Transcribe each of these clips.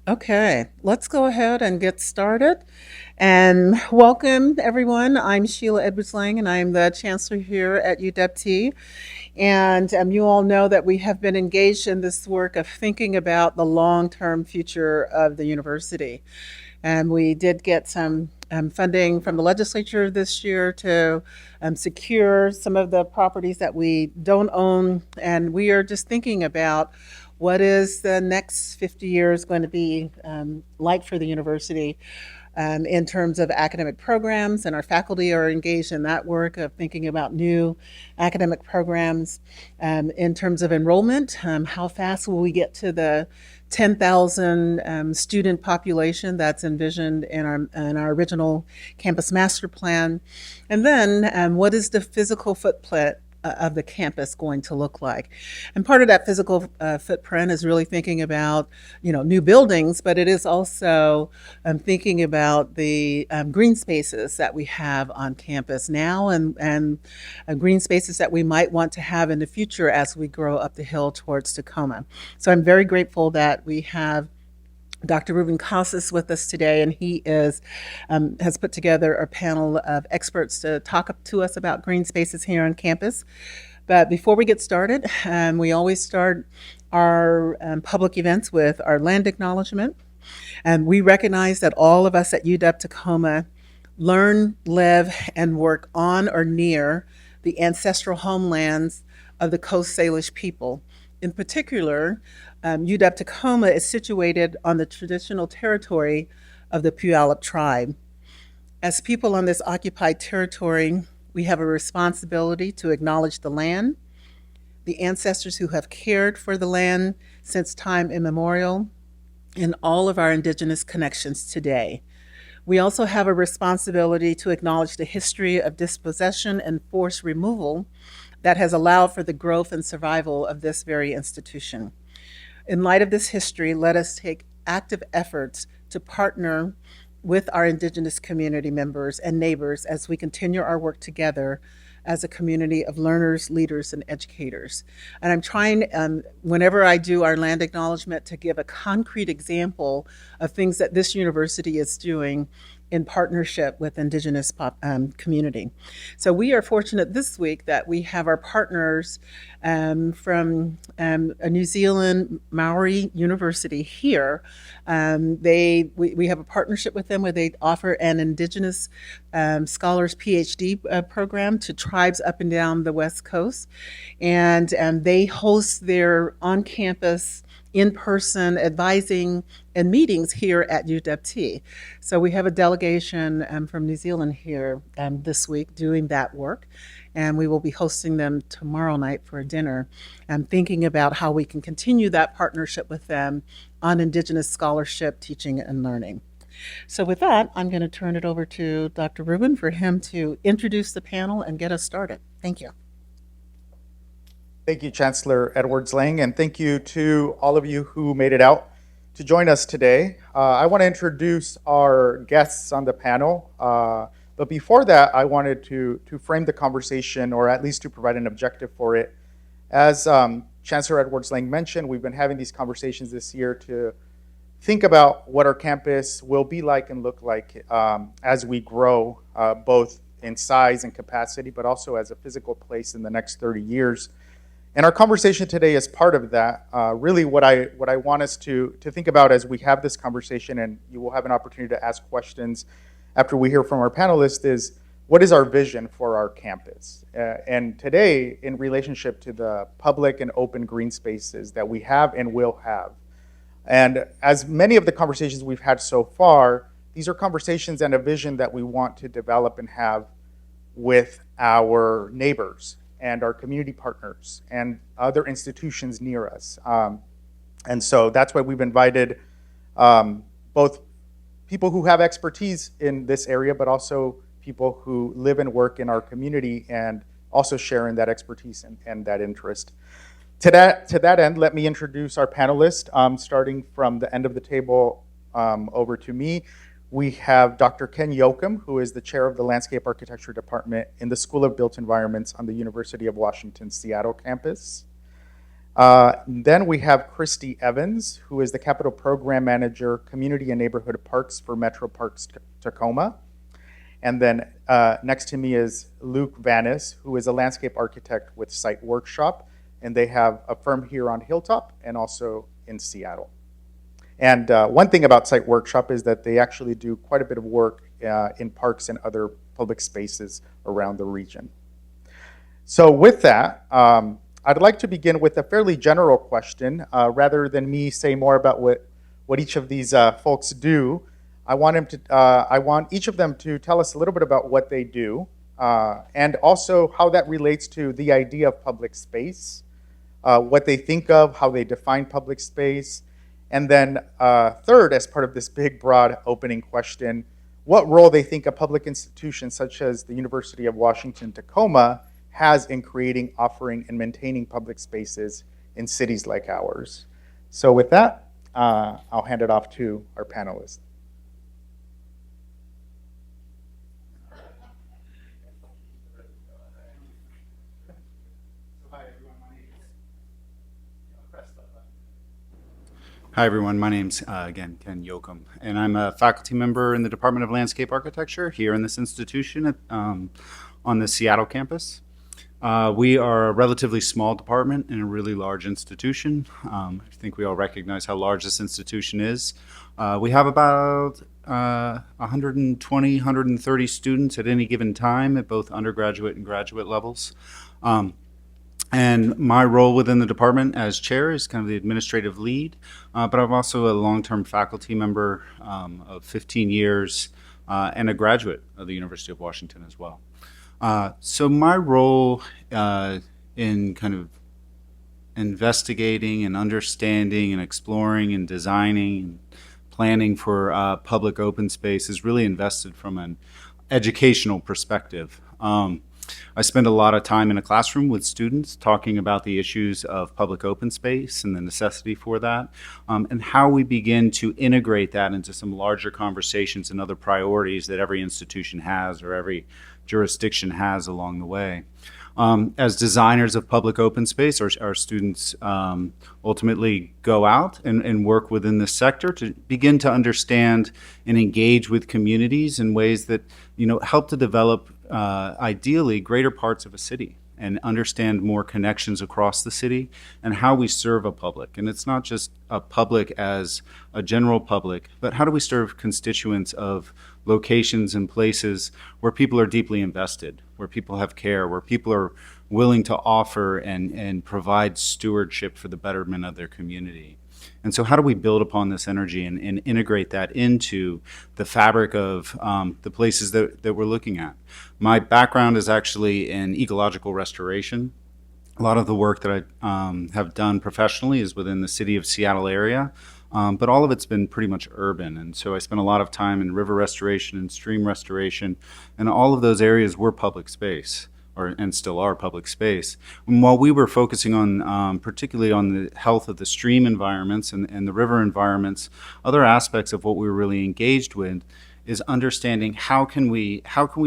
Okay, let's go ahead and get started. And welcome, everyone. I'm Sheila Edwards-Lang, and I'm the Chancellor here at UW. And you all know that we have been engaged in this work of thinking about the long-term future of the university. And we did get some funding from the legislature this year to secure some of the properties that we don't own. And we are just thinking about what is the next 50 years going to be like for the university in terms of academic programs, and our faculty are engaged in that work of thinking about new academic programs. In terms of enrollment, how fast will we get to the 10,000 student population that's envisioned in our original campus master plan? And then what is the physical footprint of the campus going to look like? And part of that physical footprint is really thinking about, new buildings, but it is also thinking about the green spaces that we have on campus now, and green spaces that we might want to have in the future as we grow up the hill towards Tacoma. So I'm very grateful that we have Dr. Ruben Casas with us today, and he has put together a panel of experts to talk to us about green spaces here on campus. But before we get started, we always start our public events with our land acknowledgement. And we recognize that all of us at UW Tacoma learn, live, and work on or near the ancestral homelands of the Coast Salish people. In particular, UW Tacoma is situated on the traditional territory of the Puyallup tribe. As people on this occupied territory, we have a responsibility to acknowledge the land, the ancestors who have cared for the land since time immemorial, and all of our indigenous connections today. We also have a responsibility to acknowledge the history of dispossession and forced removal that has allowed for the growth and survival of this very institution. In light of this history, let us take active efforts to partner with our Indigenous community members and neighbors as we continue our work together as a community of learners, leaders, and educators. And I'm trying, whenever I do our land acknowledgement, to give a concrete example of things that this university is doing in partnership with Indigenous community. So we are fortunate this week that we have our partners from a New Zealand Maori university here. We have a partnership with them where they offer an Indigenous Scholars PhD program to tribes up and down the West Coast. And they host their on-campus in-person advising and meetings here at UW. So we have a delegation from New Zealand here this week doing that work, and we will be hosting them tomorrow night for a dinner, thinking about how we can continue that partnership with them on Indigenous scholarship, teaching, and learning. So with that, I'm going to turn it over to Dr. Rubin for him to introduce the panel and get us started. Thank you. Thank you, Chancellor Edwards-Lang, and thank you to all of you who made it out to join us today. I want to introduce our guests on the panel, but before that, I wanted to frame the conversation, or at least to provide an objective for it. As Chancellor Edwards-Lang mentioned, we've been having these conversations this year to think about what our campus will be like and look like as we grow, both in size and capacity, but also as a physical place in the next 30 years. And our conversation today is part of that. Really what I want us to think about as we have this conversation, and you will have an opportunity to ask questions after we hear from our panelists, is what is our vision for our campus? And today, in relationship to the public and open green spaces that we have and will have. And as many of the conversations we've had so far, these are conversations and a vision that we want to develop and have with our neighbors and our community partners and other institutions near us. And so that's why we've invited both people who have expertise in this area, but also people who live and work in our community and also share in that expertise and that interest. To that end, let me introduce our panelists, starting from the end of the table over to me. We have Dr. Ken Yoakum, who is the chair of the Landscape Architecture Department in the School of Built Environments on the University of Washington Seattle campus. Then we have Christy Evans, who is the Capital Program Manager, Community and Neighborhood Parks for Metro Parks Tacoma. And then next to me is Luke Vanis, who is a landscape architect with Site Workshop, and they have a firm here on Hilltop and also in Seattle. And one thing about Site Workshop is that they actually do quite a bit of work in parks and other public spaces around the region. So with that, I'd like to begin with a fairly general question. Rather than me say more about what each of these folks do, I want each of them to tell us a little bit about what they do, and also how that relates to the idea of public space, what they think of, how they define public space, and then third, as part of this big, broad opening question, what role they think a public institution such as the University of Washington Tacoma has in creating, offering, and maintaining public spaces in cities like ours. So with that, I'll hand it off to our panelists. Hi, everyone. My name's, again, Ken Yoakum, and I'm a faculty member in the Department of Landscape Architecture here in this institution on the Seattle campus. We are a relatively small department in a really large institution. I think we all recognize how large this institution is. We have about 120, 130 students at any given time at both undergraduate and graduate levels. And my role within the department as chair is kind of the administrative lead, but I'm also a long-term faculty member of 15 years and a graduate of the University of Washington as well. So my role in kind of investigating and understanding and exploring and designing and planning for public open space is really invested from an educational perspective. I spend a lot of time in a classroom with students talking about the issues of public open space and the necessity for that, and how we begin to integrate that into some larger conversations and other priorities that every institution has or every jurisdiction has along the way. As designers of public open space, our students ultimately go out and work within the sector to begin to understand and engage with communities in ways that help to develop ideally greater parts of a city and understand more connections across the city and how we serve a public. And it's not just a public as a general public, but how do we serve constituents of locations and places where people are deeply invested, where people have care, where people are willing to offer and provide stewardship for the betterment of their community. And so how do we build upon this energy and integrate that into the fabric of the places that we're looking at? My background is actually in ecological restoration. A lot of the work that I have done professionally is within the city of Seattle area, but all of it's been pretty much urban. And so I spent a lot of time in river restoration and stream restoration, and all of those areas were public space. And still are public space. And while we were focusing on particularly on the health of the stream environments and the river environments, other aspects of what we were really engaged with is understanding how can we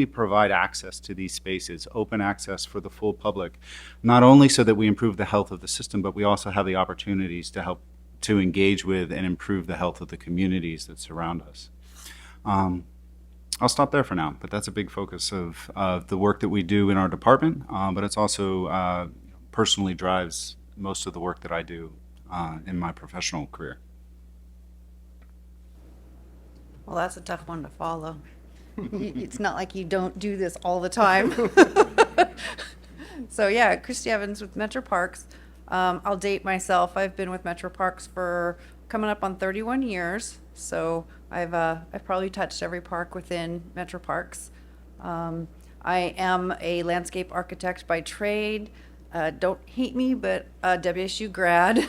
provide access to these spaces, open access for the full public, not only so that we improve the health of the system, but we also have the opportunities to help to engage with and improve the health of the communities that surround us. I'll stop there for now, but that's a big focus of the work that we do in our department, but it's also personally drives most of the work that I do in my professional career. Well, that's a tough one to follow. It's not like you don't do this all the time. So yeah, Christy Evans with Metro Parks. I'll date myself. I've been with Metro Parks for coming up on 31 years. So I've probably touched every park within Metro Parks. I am a landscape architect by trade. Don't hate me, but WSU grad.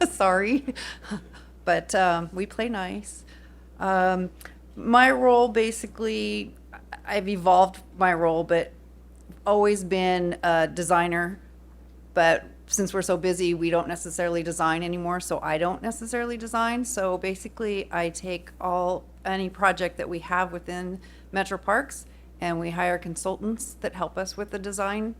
Sorry, but we play nice. My role, basically, I've evolved my role, but always been a designer. But since we're so busy, we don't necessarily design anymore, so I don't necessarily design. So basically, I take any project that we have within Metro Parks, and we hire consultants that help us with the design.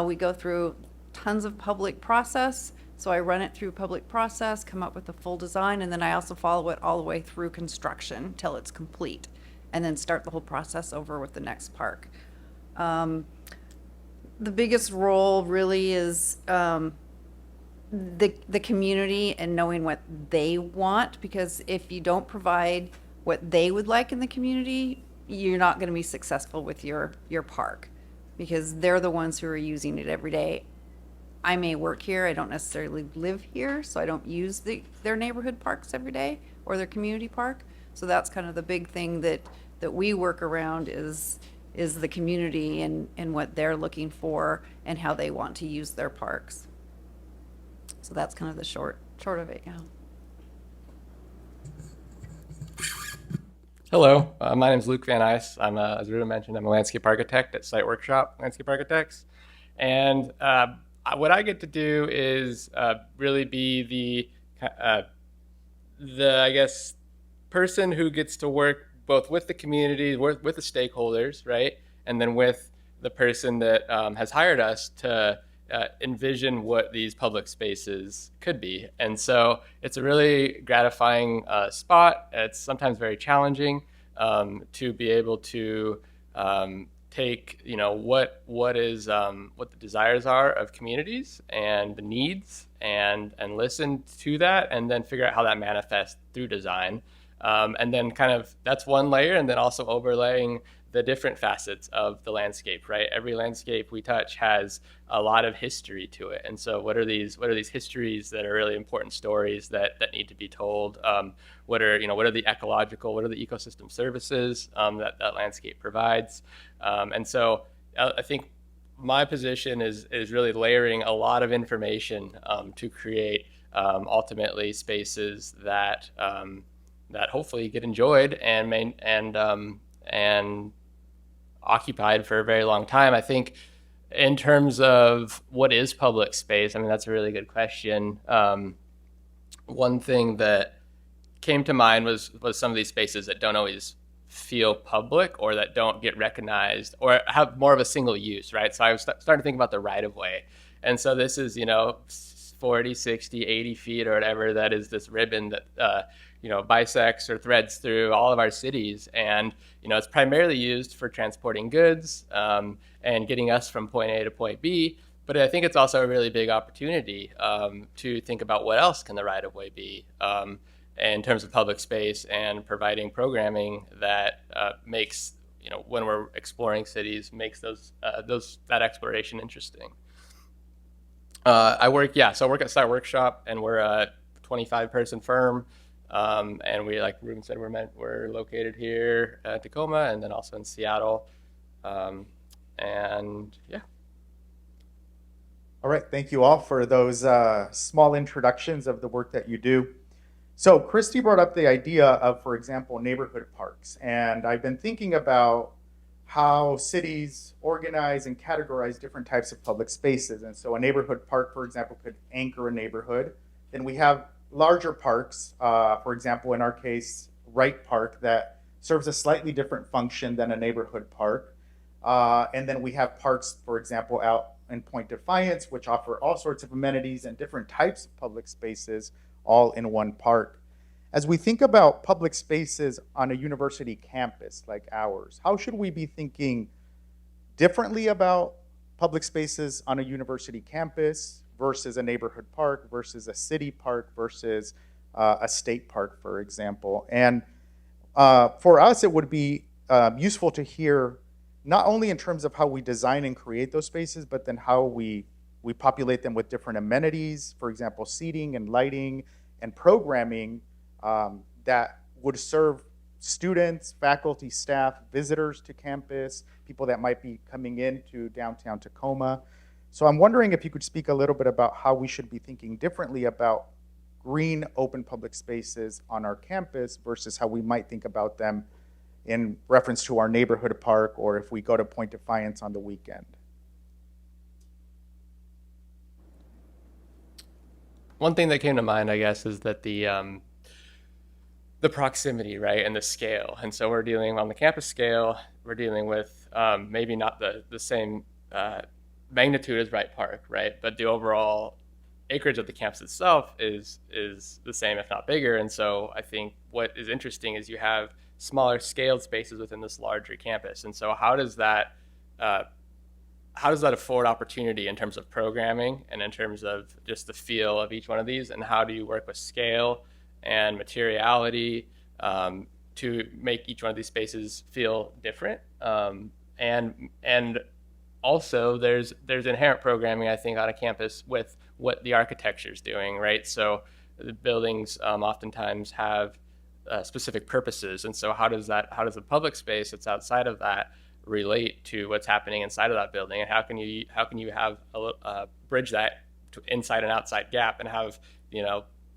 We go through tons of public process. So I run it through public process, come up with a full design, and then I also follow it all the way through construction till it's complete, and then start the whole process over with the next park. The biggest role really is the community and knowing what they want, because if you don't provide what they would like in the community, you're not going to be successful with your park, because they're the ones who are using it every day. I may work here, I don't necessarily live here, so I don't use their neighborhood parks every day or their community park. So that's kind of the big thing that we work around is the community and what they're looking for and how they want to use their parks. So that's kind of the short of it, yeah. Hello, my name is Luke Van Ice. As Ruta mentioned, I'm a landscape architect at Site Workshop Landscape Architects. And what I get to do is really be the I guess, person who gets to work both with the community, with the stakeholders, right? And then with the person that has hired us to envision what these public spaces could be. And so it's a really gratifying spot. It's sometimes very challenging to be able to take, what the desires are of communities and the needs, and listen to that, and then figure out how that manifests through design. And then kind of that's one layer, and then also overlaying the different facets of the landscape, right? Every landscape we touch has a lot of history to it. And so what are these histories that are really important stories that need to be told? What are the ecological, what are the ecosystem services that landscape provides? And so I think my position is really layering a lot of information to create ultimately spaces that hopefully get enjoyed and occupied for a very long time. I think in terms of what is public space, I mean, that's a really good question. One thing that came to mind was some of these spaces that don't always feel public, or that don't get recognized, or have more of a single use, right? So I was starting to think about the right of way. And so this is, 40, 60, 80 feet or whatever, that is this ribbon that, bisects or threads through all of our cities. And, it's primarily used for transporting goods and getting us from point A to point B. But I think it's also a really big opportunity to think about what else can the right of way be in terms of public space, and providing programming that makes, when we're exploring cities, makes that exploration interesting. I work at Site Workshop, and we're a 25-person firm. And we, like Ruben said, we're located here at Tacoma, and then also in Seattle. And yeah. All right, thank you all for those small introductions of the work that you do. So Christy brought up the idea of, for example, neighborhood parks. And I've been thinking about how cities organize and categorize different types of public spaces. And so a neighborhood park, for example, could anchor a neighborhood. Then we have larger parks, for example, in our case, Wright Park, that serves a slightly different function than a neighborhood park. And then we have parks, for example, out in Point Defiance, which offer all sorts of amenities and different types of public spaces all in one park. As we think about public spaces on a university campus like ours, how should we be thinking differently about public spaces on a university campus versus a neighborhood park versus a city park versus a state park, for example? And for us, it would be useful to hear not only in terms of how we design and create those spaces, but then how we populate them with different amenities, for example, seating and lighting and programming that would serve students, faculty, staff, visitors to campus, people that might be coming into downtown Tacoma. So I'm wondering if you could speak a little bit about how we should be thinking differently about green open public spaces on our campus versus how we might think about them in reference to our neighborhood park, or if we go to Point Defiance on the weekend. One thing that came to mind, I guess, is that the proximity, right, and the scale. And so we're dealing on the campus scale. We're dealing with maybe not the same magnitude is Wright Park, right? But the overall acreage of the campus itself is the same, if not bigger. And so I think what is interesting is you have smaller scaled spaces within this larger campus. And so uh, how does that afford opportunity in terms of programming and in terms of just the feel of each one of these? And how do you work with scale and materiality to make each one of these spaces feel different? And also there's inherent programming, I think, on a campus with what the architecture is doing, right? So the buildings oftentimes have specific purposes, and so how does the public space that's outside of that relate to what's happening inside of that building, and how can you have bridge that to inside and outside gap, and have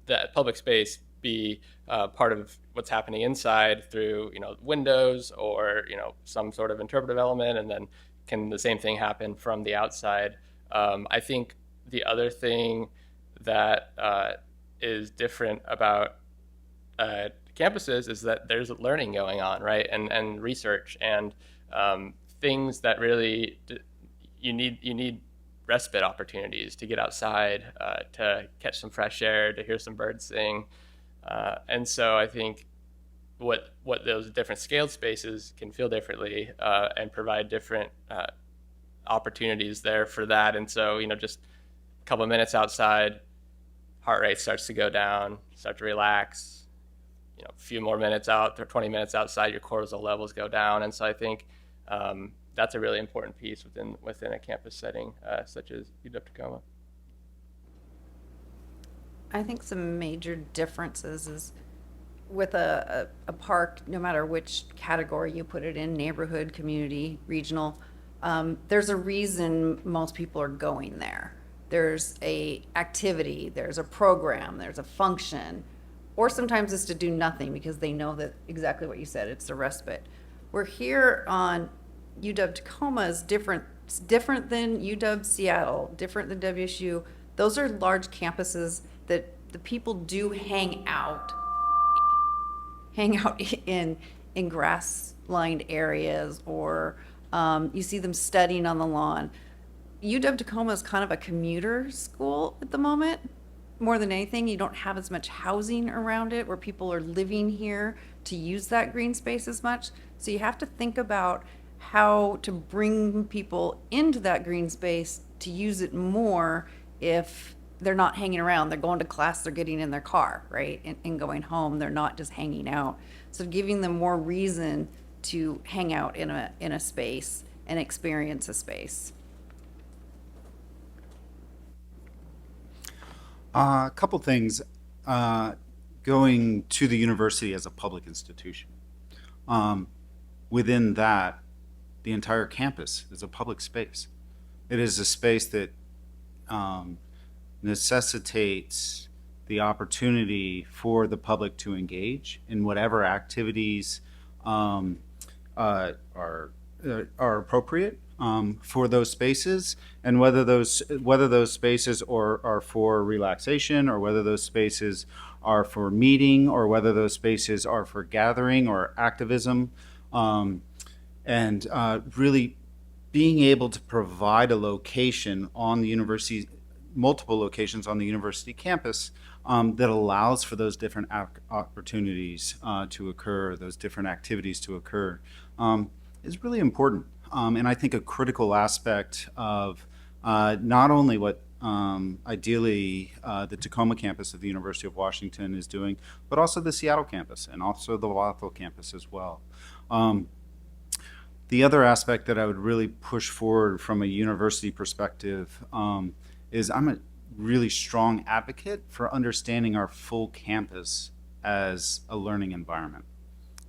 that public space be part of what's happening inside through windows or some sort of interpretive element, and then can the same thing happen from the outside? I think the other thing that is different about campuses is that there's learning going on, right? And research and things that really you need respite opportunities to get outside, to catch some fresh air, to hear some birds sing. And so I think what those different scaled spaces can feel differently and provide different opportunities there for that. And so, just a couple of minutes outside, heart rate starts to go down, start to relax. A few more minutes out, or 20 minutes outside, your cortisol levels go down. And so I think that's a really important piece within a campus setting such as UW-Tacoma. I think some major differences is with a park, no matter which category you put it in, neighborhood, community, regional, there's a reason most people are going there. There's a activity, there's a program, there's a function, or sometimes it's to do nothing because they know that exactly what you said, it's a respite. We're here on UW-Tacoma is different. It's different than UW-Seattle, different than WSU. Those are large campuses that the people do hang out in grass-lined areas, or you see them studying on the lawn. UW-Tacoma is kind of a commuter school at the moment. More than anything, you don't have as much housing around it where people are living here to use that green space as much. So you have to think about how to bring people into that green space to use it more. If they're not hanging around, they're going to class, they're getting in their car, right? And going home, they're not just hanging out. So giving them more reason to hang out in a space and experience a space. A couple things. Going to the university as a public institution. Within that, the entire campus is a public space. It is a space that necessitates the opportunity for the public to engage in whatever activities are appropriate for those spaces, and whether those spaces are for relaxation, or whether those spaces are for meeting, or whether those spaces are for gathering or activism, and really being able to provide a location on the university, multiple locations on the university campus, that allows for those different opportunities to occur, those different activities to occur, is really important. And I think a critical aspect of not only what ideally the Tacoma campus of the University of Washington is doing, but also the Seattle campus and also the Bothell campus as well. The other aspect that I would really push forward from a university perspective is I'm a really strong advocate for understanding our full campus as a learning environment.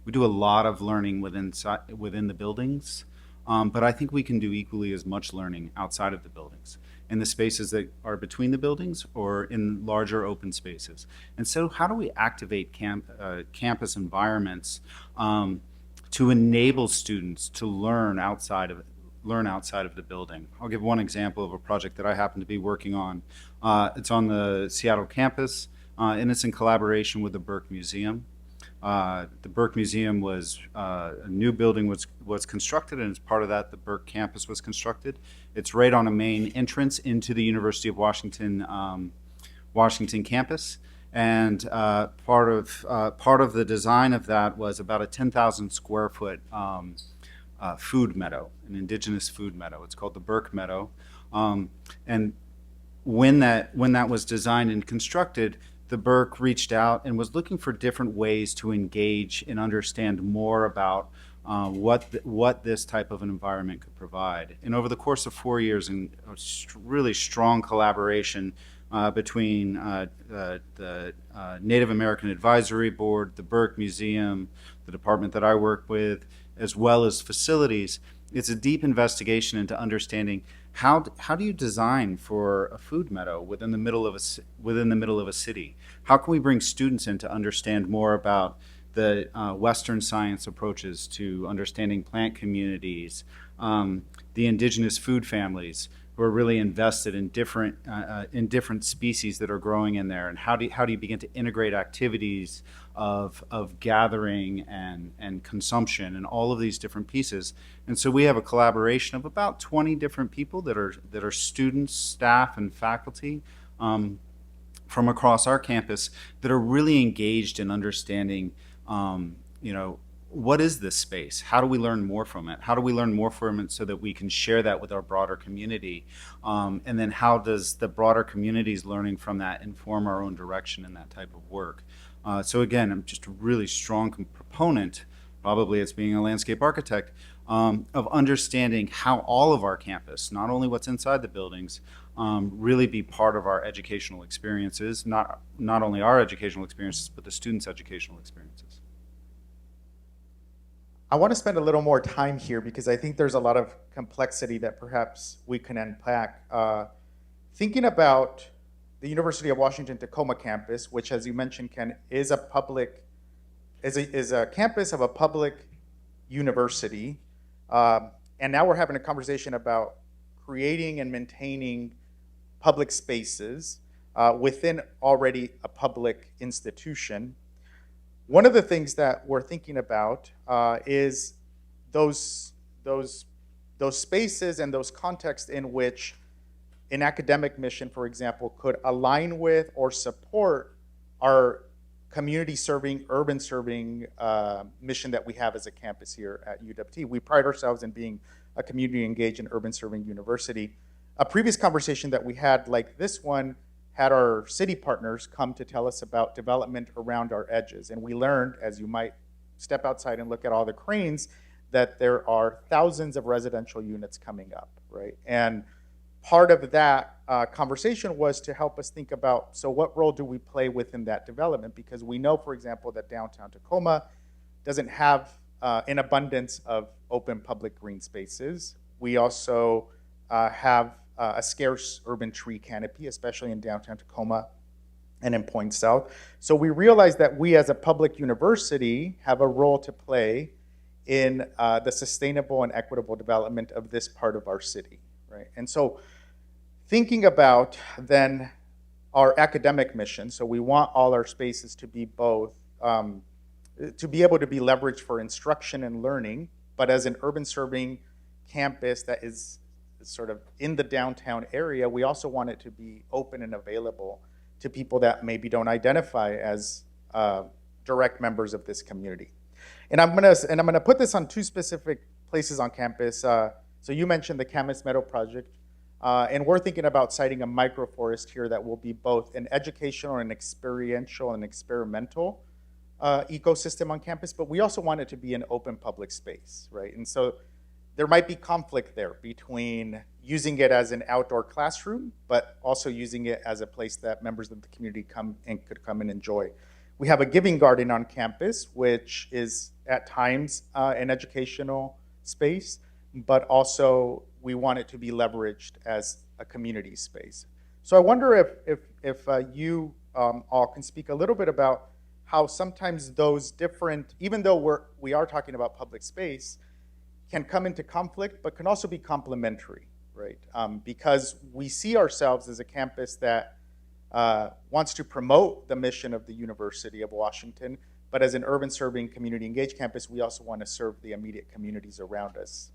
We do a lot of learning within the buildings, but I think we can do equally as much learning outside of the buildings, in the spaces that are between the buildings or in larger open spaces. And so how do we activate campus environments to enable students to learn outside of the building? I'll give one example of a project that I happen to be working on. It's on the Seattle campus, and it's in collaboration with the Burke Museum. The Burke Museum was a new building was constructed, and as part of that, the Burke campus was constructed. It's right on a main entrance into the University of Washington campus. And part of the design of that was about a 10,000 square foot food meadow, an indigenous food meadow. It's called the Burke Meadow. And when that was designed and constructed, the Burke reached out and was looking for different ways to engage and understand more about what this type of an environment could provide. And over the course of 4 years, in a really strong collaboration between the Native American Advisory Board, the Burke Museum, the department that I work with, as well as facilities, it's a deep investigation into understanding how do you design for a food meadow within the middle of a city? How can we bring students in to understand more about the Western science approaches to understanding plant communities, the indigenous food families who are really invested in different species that are growing in there, and how do you begin to integrate activities of gathering and consumption and all of these different pieces. And so we have a collaboration of about 20 different people that are students, staff, and faculty from across our campus that are really engaged in understanding, what is this space? How do we learn more from it? How do we learn more from it so that we can share that with our broader community? And then how does the broader community's learning from that inform our own direction in that type of work? So again, I'm just a really strong proponent, probably as being a landscape architect, of understanding how all of our campus, not only what's inside the buildings, really be part of our educational experiences, not only our educational experiences, but the students' educational experiences. I want to spend a little more time here because I think there's a lot of complexity that perhaps we can unpack. Thinking about the University of Washington Tacoma campus, which, as you mentioned, Ken, is a campus of a public university, and now we're having a conversation about creating and maintaining public spaces within already a public institution. One of the things that we're thinking about is those spaces and those contexts in which an academic mission, for example, could align with or support our community-serving, urban-serving mission that we have as a campus here at UWT. We pride ourselves in being a community-engaged and urban-serving university. A previous conversation that we had, like this one, had our city partners come to tell us about development around our edges. And we learned, as you might step outside and look at all the cranes, that there are thousands of residential units coming up, right? And part of that conversation was to help us think about, so what role do we play within that development? Because we know, for example, that downtown Tacoma doesn't have an abundance of open public green spaces. We also have a scarce urban tree canopy, especially in downtown Tacoma and in Point South. So we realized that we as a public university have a role to play in the sustainable and equitable development of this part of our city, right? And so thinking about then our academic mission, so we want all our spaces to be both, to be able to be leveraged for instruction and learning, but as an urban serving campus that is sort of in the downtown area, we also want it to be open and available to people that maybe don't identify as direct members of this community. And I'm gonna put this on two specific places on campus. So you mentioned the Camas Meadow project, and we're thinking about siting a microforest here that will be both an educational and experiential and experimental ecosystem on campus, but we also want it to be an open public space, right? And so there might be conflict there between using it as an outdoor classroom, but also using it as a place that members of the community could come and enjoy. We have a giving garden on campus, which is at times an educational space, but also we want it to be leveraged as a community space. So I wonder if you all can speak a little bit about how sometimes those different, even though we are talking about public space, can come into conflict, but can also be complementary, right? Because we see ourselves as a campus that wants to promote the mission of the University of Washington, But as an urban serving community engaged campus, we also want to serve the immediate communities around us.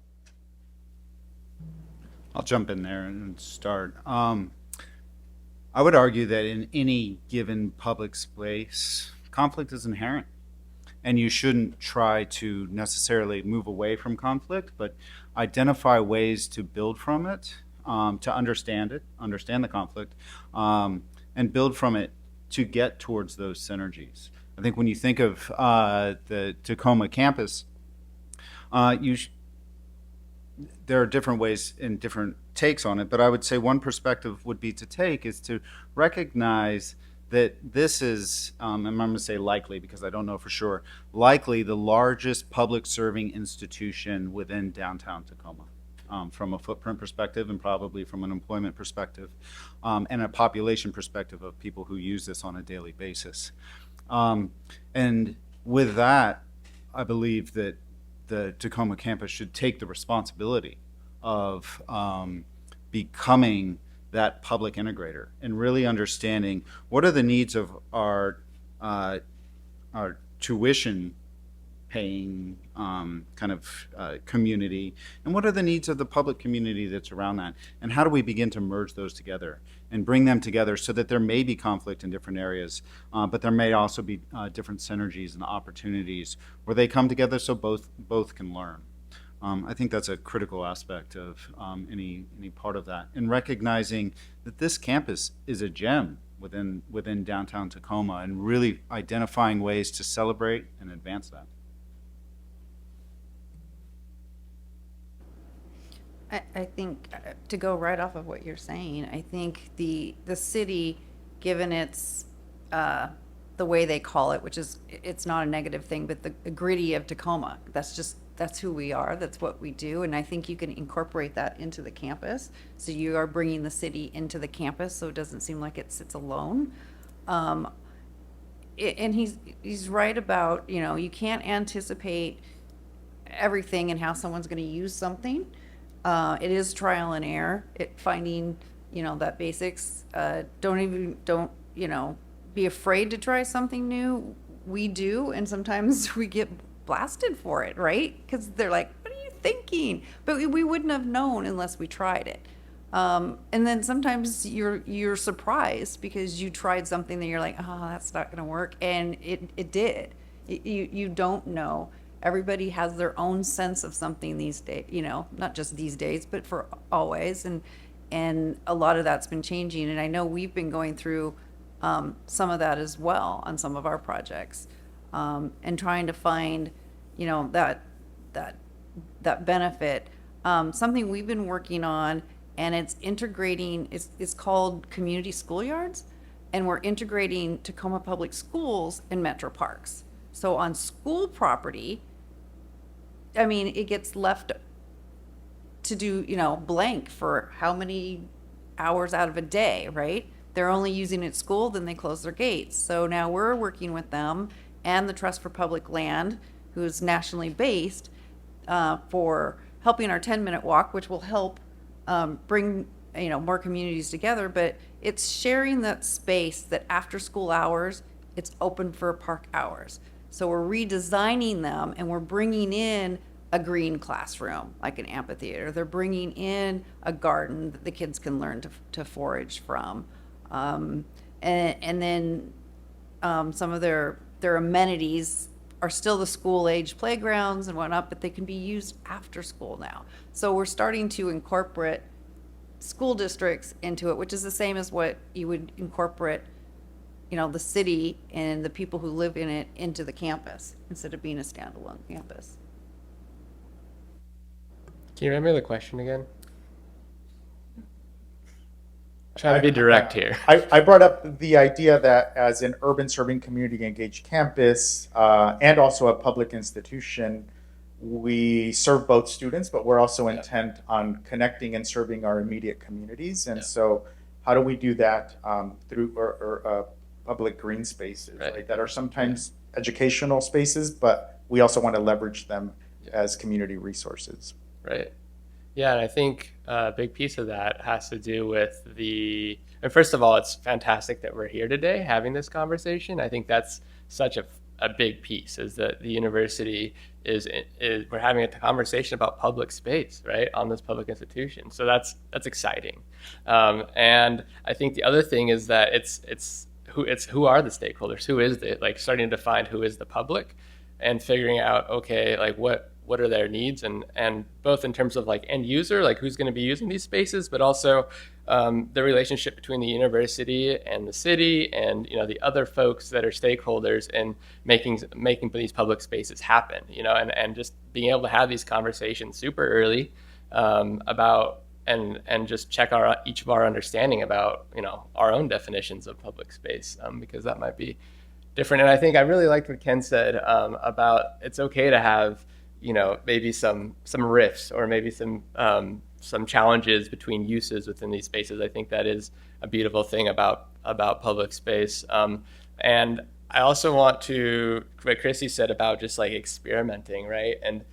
I'll jump in there and start. I would argue that in any given public space, conflict is inherent. And you shouldn't try to necessarily move away from conflict, but identify ways to build from it, to understand it, understand the conflict, and build from it to get towards those synergies. I think when you think of the Tacoma campus, there are different ways and different takes on it, but I would say one perspective would be to take is to recognize that this is, and I'm going to say likely because I don't know for sure, likely the largest public serving institution within downtown Tacoma, from a footprint perspective and probably from an employment perspective, and a population perspective of people who use this on a daily basis. And with that, I believe that the Tacoma campus should take the responsibility of becoming that public integrator and really understanding what are the needs of our tuition paying community, and what are the needs of the public community that's around that, and how do we begin to merge those together and bring them together so that there may be conflict in different areas, but there may also be different synergies and opportunities where they come together so both can learn. I think that's a critical aspect of any part of that, and recognizing that this campus is a gem within downtown Tacoma, and really identifying ways to celebrate and advance that. I think to go right off of what you're saying, I think the city, given its the way they call it, which is, it's not a negative thing, but the gritty of Tacoma, that's who we are, that's what we do, and I think you can incorporate that into the campus. So you are bringing the city into the campus, so it doesn't seem like it sits alone. And he's right about, you can't anticipate everything and how someone's going to use something. It is trial and error. Finding, that basics. Don't be afraid to try something new. We do, and sometimes we get blasted for it, right? Because they're like, "What are you thinking?" But we wouldn't have known unless we tried it. And then sometimes you're surprised because you tried something that you're like, "Oh, that's not going to work," and it did. You don't know. Everybody has their own sense of something these days, not just these days, but for always. And a lot of that's been changing. And I know we've been going through some of that as well on some of our projects, and trying to find, that benefit. Something we've been working on, and it's integrating, it's called community schoolyards, and we're integrating Tacoma Public Schools in metro parks. So on school property, it gets left to do, blank for how many hours out of a day, right? They're only using it at school, then they close their gates. So now we're working with them and the Trust for Public Land, who's nationally based, for helping our 10-minute walk, which will help bring, more communities together. But it's sharing that space that after school hours, it's open for park hours. So we're redesigning them, and we're bringing in a green classroom, like an amphitheater. They're bringing in a garden that the kids can learn to forage from. And then some of their amenities are still the school-age playgrounds and whatnot, but they can be used after school now. So we're starting to incorporate school districts into it, which is the same as what you would incorporate the city and the people who live in it into the campus instead of being a standalone campus. Can you remember the question again? Trying to be direct here. I brought up the idea that as an urban serving community engaged campus, and also a public institution, we serve both students, but we're also intent on connecting and serving our immediate communities. And so how do we do that through public green spaces, right? That are sometimes educational spaces, but we also want to leverage them as community resources. Right. Yeah, and I think a big piece of that has to do with and first of all, it's fantastic that we're here today having this conversation. I think that's such a big piece, is that the university is we're having a conversation about public space, right, on this public institution. So that's exciting. And I think the other thing is that it's who are the stakeholders? Who is the, like, starting to define who is the public, and figuring out, okay, like what are their needs, and both in terms of like end user, like who's going to be using these spaces, but also the relationship between the university and the city, and the other folks that are stakeholders in making these public spaces happen. And just being able to have these conversations super early about and just check each of our understanding about our own definitions of public space, because that might be different. And I think I really liked what Ken said about it's okay to have maybe some rifts, or maybe some challenges between uses within these spaces. I think that is a beautiful thing about public space. And I also want to, what Chrissy said about just like experimenting, right? And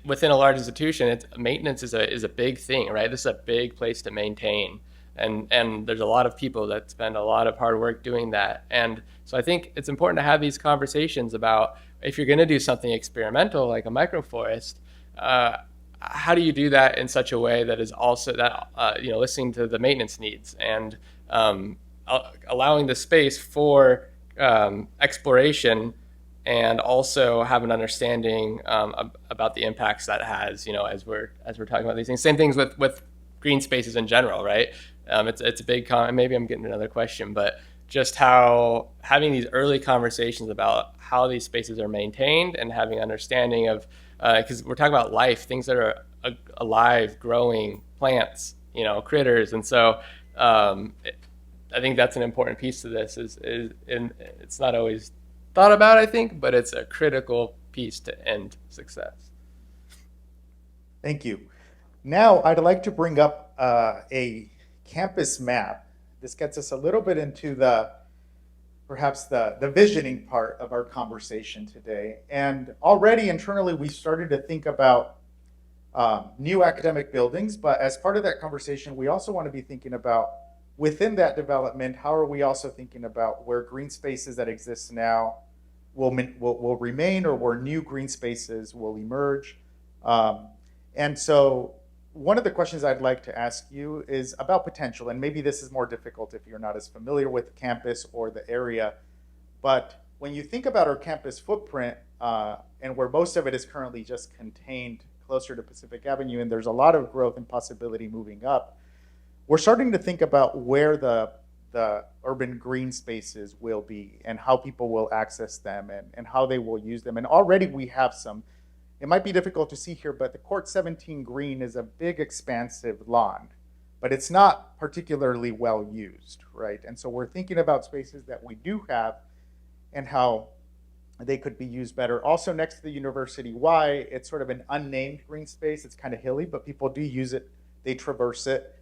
within a large institution, maintenance is a big thing, right? This is a big place to maintain. And there's a lot of people that spend a lot of hard work doing that. And so I think it's important to have these conversations about, if you're going to do something experimental like a microforest, how do you do that in such a way that is also that listening to the maintenance needs, and allowing the space for exploration, and also have an understanding about the impacts that has, as we're talking about these things. Same things with green spaces in general, right? It's a big maybe I'm getting another question, but just how having these early conversations about how these spaces are maintained, and having understanding of, because we're talking about life, things that are alive, growing, plants, critters. And so I think that's an important piece to this, and it's not always thought about, I think, but it's a critical piece to end success. Thank you. Now I'd like to bring up a campus map. This gets us a little bit into perhaps the visioning part of our conversation today. And already internally, we started to think about new academic buildings, but as part of that conversation, we also want to be thinking about, within that development, how are we also thinking about where green spaces that exist now will remain, or where new green spaces will emerge. And so one of the questions I'd like to ask you is about potential, and maybe this is more difficult if you're not as familiar with campus or the area, but when you think about our campus footprint, and where most of it is currently just contained closer to Pacific Avenue, and there's a lot of growth and possibility moving up, we're starting to think about where the urban green spaces will be, and how people will access them, and how they will use them. And already we have some. It might be difficult to see here, but the Court 17 green is a big, expansive lawn, but it's not particularly well used, right? And so we're thinking about spaces that we do have, and how they could be used better. Also, next to the University Y, it's sort of an unnamed green space. It's kind of hilly, but people do use it. They traverse it.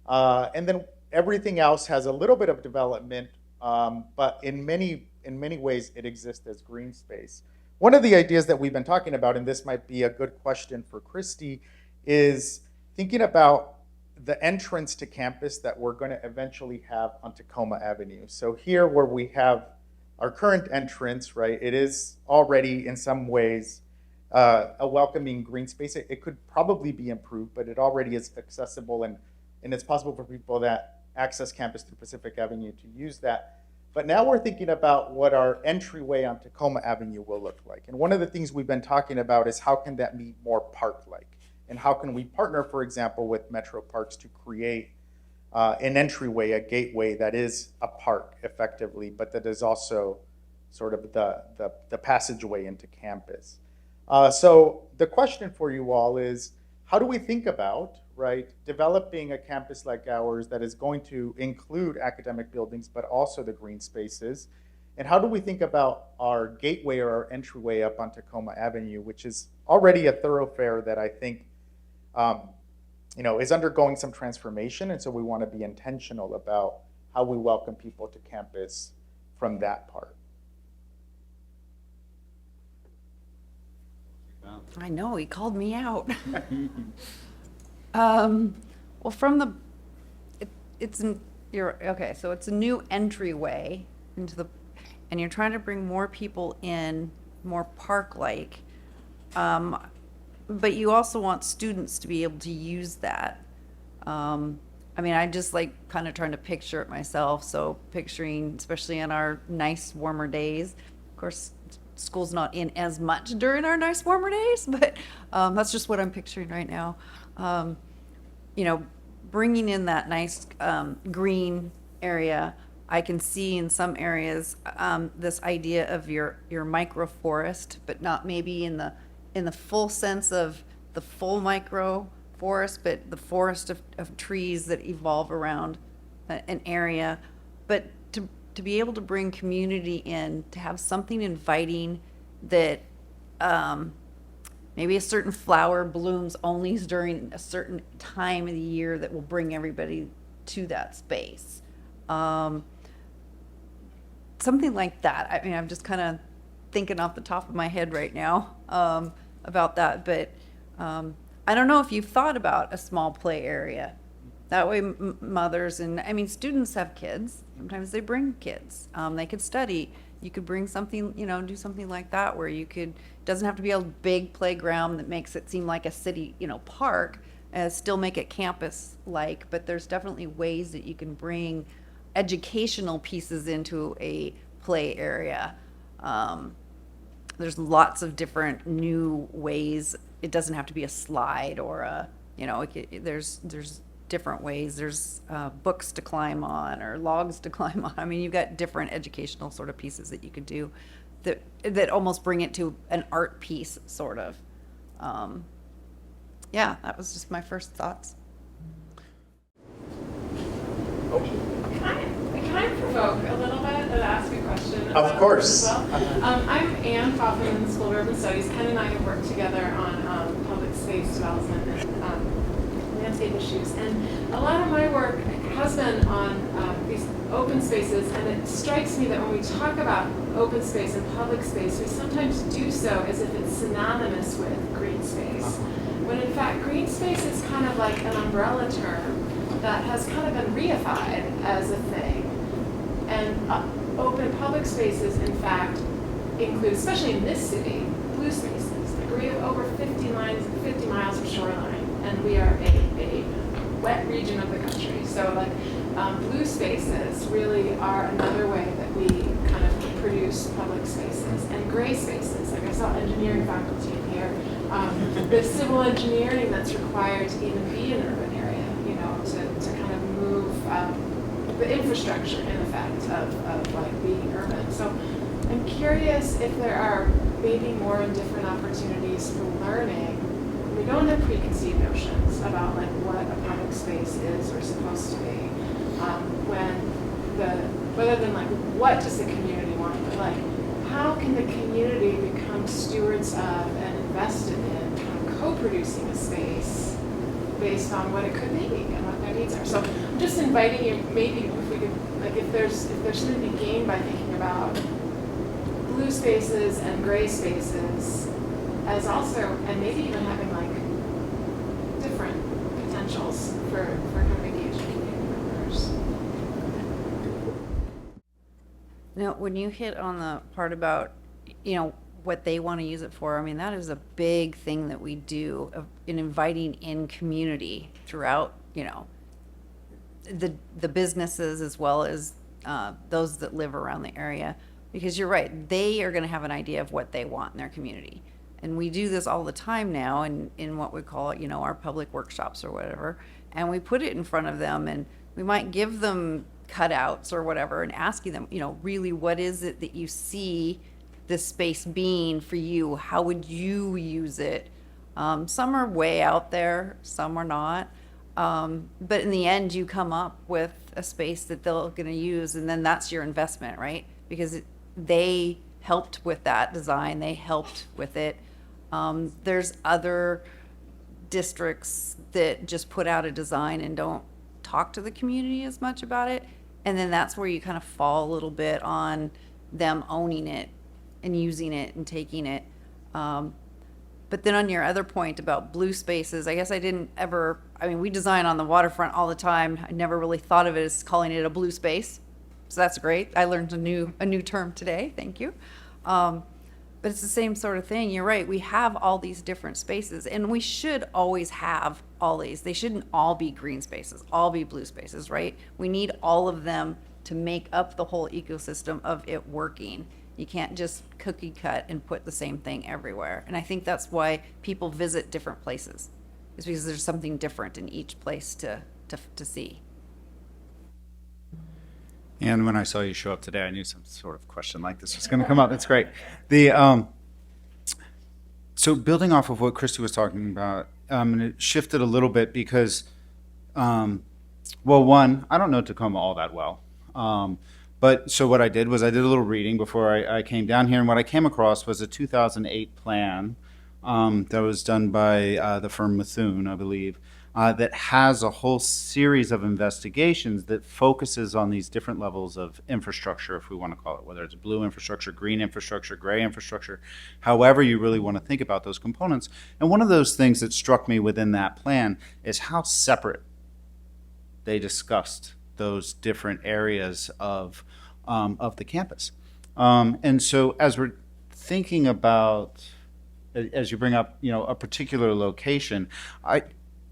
And then everything else has a little bit of development, but in many ways, it exists as green space. One of the ideas that we've been talking about, and this might be a good question for Christy, is thinking about the entrance to campus that we're going to eventually have on Tacoma Avenue. So here, where we have our current entrance, right, it is already in some ways a welcoming green space. It could probably be improved, but it already is accessible, and it's possible for people that access campus through Pacific Avenue to use that. But now we're thinking about what our entryway on Tacoma Avenue will look like. And one of the things we've been talking about is how can that be more park-like? And how can we partner, for example, with Metro Parks to create an entryway, a gateway that is a park effectively, but that is also sort of the passageway into campus. So the question for you all is, how do we think about, right, developing a campus like ours that is going to include academic buildings, but also the green spaces? And how do we think about our gateway or our entryway up on Tacoma Avenue, which is already a thoroughfare that I think is undergoing some transformation, and so we want to be intentional about how we welcome people to campus from that part. I know, he called me out. Well, from it's a new entryway into the, and you're trying to bring more people in, more park-like, but you also want students to be able to use that. I mean, I just like kind of trying to picture it myself. So picturing, especially in our nice warmer days, of course, school's not in as much during our nice warmer days, but that's just what I'm picturing right now. You know, bringing in that nice green area. I can see in some areas this idea of your microforest, but not maybe in the full sense of the full micro forest, but the forest of trees that evolve around an area. But to be able to bring community in, to have something inviting that maybe a certain flower blooms only during a certain time of the year that will bring everybody to that space. Something like that. I mean, I'm just kind of thinking off the top of my head right now about that, but I don't know if you've thought about a small play area. That way, mothers and, I mean, students have kids. Sometimes they bring kids. They could study. You could bring something, you know, do something like that where you could, doesn't have to be a big playground that makes it seem like a city, you know, park, still make it campus-like, but there's definitely ways that you can bring educational pieces into a play area. There's lots of different new ways. It doesn't have to be a slide or a, you know, there's different ways. There's books to climb on or logs to climb on. I mean, you've got different educational sort of pieces that you could do that almost bring it to an art piece, sort of. Yeah, that was just my first thoughts. Can I provoke a little bit and ask a question? Of course. As well? I'm Ann Kaufman in the School of Urban Studies. Ken and I have worked together on public space development and landscape issues. And a lot of my work has been on these open spaces, and it strikes me that when we talk about open space and public space, we sometimes do so as if it's synonymous with green space. When in fact, green space is kind of like an umbrella term that has kind of been reified as a thing. And open public spaces, in fact, include, especially in this city, blue spaces. Like we have over 50 miles of shoreline, and we are a wet region of the country. So like blue spaces really are another way that we kind of produce public spaces. And gray spaces, like I saw engineering faculty in here, the civil engineering that's required to even be an urban area, you know, to kind of move the infrastructure in effect of like being urban. So I'm curious if there are maybe more and different opportunities for learning. We don't have preconceived notions about like what a public space is or supposed to be. Rather than like what does the community want, but like how can the community become stewards of and invested in kind of co-producing a space based on what it could be and what their needs are. So I'm just inviting you, maybe if we could, like if there's something to be gained by thinking about blue spaces and gray spaces as also, and maybe even having like different potentials for kind of engaging community members. Now, when you hit on the part about, you know, what they want to use it for, I mean, that is a big thing that we do in inviting in community throughout, you know, the businesses as well as those that live around the area. Because you're right, they are going to have an idea of what they want in their community. And we do this all the time now in what we call, you know, our public workshops or whatever. And we put it in front of them, and we might give them cutouts or whatever and asking them, you know, really, what is it that you see this space being for you? How would you use it? Some are way out there, some are not. But in the end, you come up with a space that they're going to use, and then that's your investment, right? Because they helped with that design, they helped with it. There's other districts that just put out a design and don't talk to the community as much about it. And then that's where you kind of fall a little bit on them owning it and using it and taking it. But then on your other point about blue spaces, I guess I didn't ever, I mean, we design on the waterfront all the time. I never really thought of it as calling it a blue space. So that's great. I learned a new term today. Thank you. But it's the same sort of thing. You're right. We have all these different spaces, and we should always have all these. They shouldn't all be green spaces, all be blue spaces, right? We need all of them to make up the whole ecosystem of it working. You can't just cookie cut and put the same thing everywhere. And I think that's why people visit different places, is because there's something different in each place to see. And when I saw you show up today, I knew some sort of question like this was going to come up. That's great. So building off of what Christy was talking about, and it shifted a little bit because, well, one, I don't know Tacoma all that well. But so what I did was I did a little reading before I came down here, and what I came across was a 2008 plan that was done by the firm Methuen, I believe, that has a whole series of investigations that focuses on these different levels of infrastructure, if we want to call it, whether it's blue infrastructure, green infrastructure, gray infrastructure, however you really want to think about those components. And one of those things that struck me within that plan is how separate they discussed those different areas of the campus. And so as we're thinking about, as you bring up, a particular location,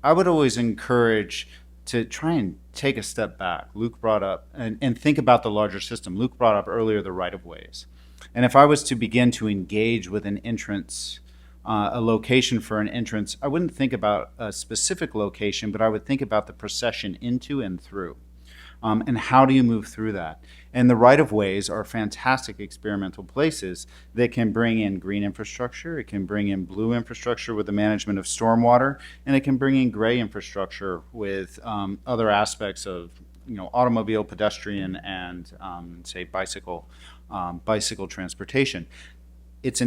I would always encourage to try and take a step back. Luke brought up, and think about the larger system. Luke brought up earlier the right-of-ways. And if I was to begin to engage with an entrance, a location for an entrance, I wouldn't think about a specific location, but I would think about the procession into and through. And how do you move through that? And the right-of-ways are fantastic experimental places that can bring in green infrastructure, it can bring in blue infrastructure with the management of stormwater, and it can bring in gray infrastructure with other aspects of automobile, pedestrian, and say bicycle transportation. It's